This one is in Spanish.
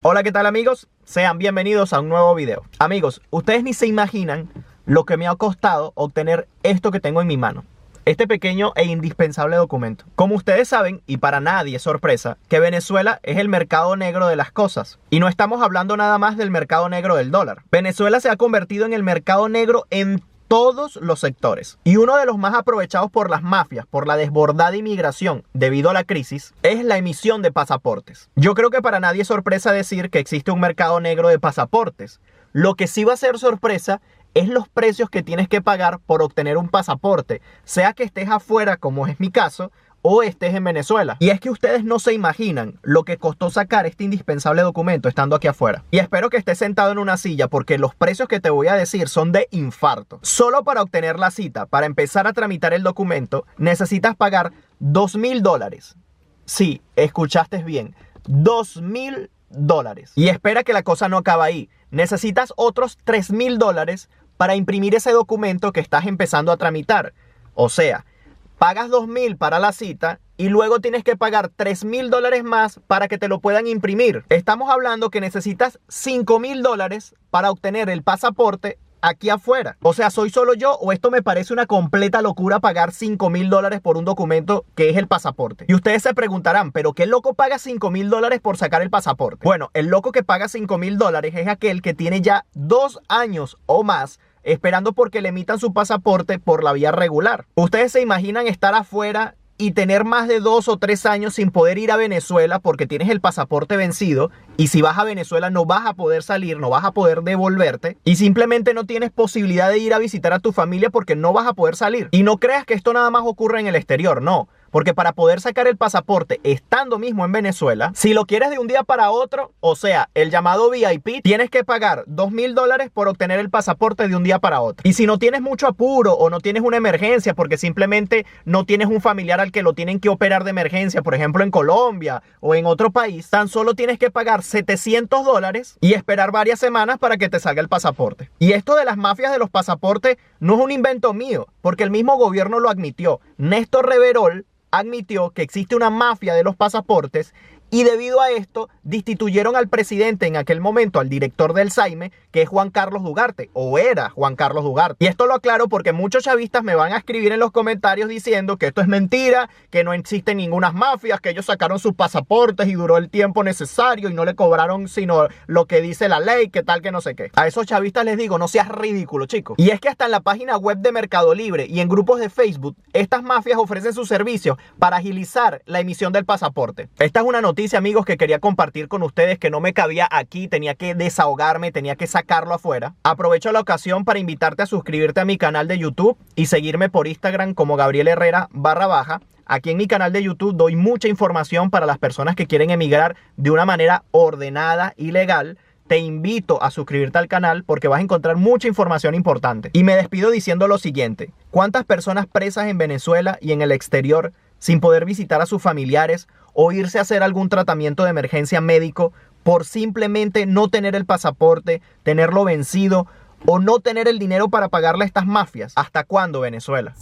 Hola, ¿qué tal amigos? Sean bienvenidos a un nuevo video. Amigos, ustedes ni se imaginan lo que me ha costado obtener esto que tengo en mi mano. Este pequeño e indispensable documento. Como ustedes saben, y para nadie es sorpresa, que Venezuela es el mercado negro de las cosas. Y no estamos hablando nada más del mercado negro del dólar. Venezuela se ha convertido en el mercado negro en todos los sectores. Y uno de los más aprovechados por las mafias, por la desbordada inmigración debido a la crisis, es la emisión de pasaportes. Yo creo que para nadie es sorpresa decir que existe un mercado negro de pasaportes. Lo que sí va a ser sorpresa es los precios que tienes que pagar por obtener un pasaporte, sea que estés afuera, como es mi caso, o estés en Venezuela. Y es que ustedes no se imaginan lo que costó sacar este indispensable documento estando aquí afuera. Y espero que estés sentado en una silla porque los precios que te voy a decir son de infarto. Solo para obtener la cita, para empezar a tramitar el documento, necesitas pagar $2.000. Sí, escuchaste bien, $2.000. Y espera que la cosa no acaba ahí. Necesitas otros $3.000 para imprimir ese documento que estás empezando a tramitar. O sea, pagas $2.000 para la cita y luego tienes que pagar $3.000 más para que te lo puedan imprimir. Estamos hablando que necesitas $5.000 para obtener el pasaporte aquí afuera. O sea, ¿soy solo yo o esto me parece una completa locura pagar $5.000 por un documento que es el pasaporte? Y ustedes se preguntarán, ¿pero qué loco paga $5.000 por sacar el pasaporte? Bueno, el loco que paga $5.000 es aquel que tiene ya 2 años o más esperando porque le emitan su pasaporte por la vía regular. ¿Ustedes se imaginan estar afuera y tener más de 2 o 3 años sin poder ir a Venezuela porque tienes el pasaporte vencido? Y si vas a Venezuela no vas a poder salir, no vas a poder devolverte y simplemente no tienes posibilidad de ir a visitar a tu familia porque no vas a poder salir. Y no creas que esto nada más ocurre en el exterior, no. Porque para poder sacar el pasaporte estando mismo en Venezuela, si lo quieres de un día para otro, o sea, el llamado VIP, tienes que pagar $2.000 por obtener el pasaporte de un día para otro. Y si no tienes mucho apuro o no tienes una emergencia porque simplemente no tienes un familiar al que lo tienen que operar de emergencia, por ejemplo en Colombia o en otro país, tan solo tienes que pagar $700 y esperar varias semanas para que te salga el pasaporte. Y esto de las mafias de los pasaportes no es un invento mío, porque el mismo gobierno lo admitió. Néstor Reverol admitió que existe una mafia de los pasaportes y debido a esto destituyeron al presidente en aquel momento, al director del SAIME, que es Juan Carlos Ugarte, o era Juan Carlos Ugarte. Y esto lo aclaro porque muchos chavistas me van a escribir en los comentarios diciendo que esto es mentira, que no existen ninguna mafias, que ellos sacaron sus pasaportes y duró el tiempo necesario y no le cobraron sino lo que dice la ley, que tal, que no sé qué. A esos chavistas les digo, no seas ridículo, chicos. Y es que hasta en la página web de Mercado Libre y en grupos de Facebook, estas mafias ofrecen sus servicios para agilizar la emisión del pasaporte. Esta es una noticia, amigos, que quería compartir con ustedes, que no me cabía aquí, tenía que desahogarme, tenía que sacarlo afuera. Aprovecho la ocasión para invitarte a suscribirte a mi canal de YouTube y seguirme por Instagram como Gabriel Herrera _. Aquí en mi canal de YouTube doy mucha información para las personas que quieren emigrar de una manera ordenada y legal. Te invito a suscribirte al canal porque vas a encontrar mucha información importante. Y me despido diciendo lo siguiente: ¿cuántas personas presas en Venezuela y en el exterior sin poder visitar a sus familiares o irse a hacer algún tratamiento de emergencia médico por simplemente no tener el pasaporte, tenerlo vencido o no tener el dinero para pagarle a estas mafias? ¿Hasta cuándo, Venezuela?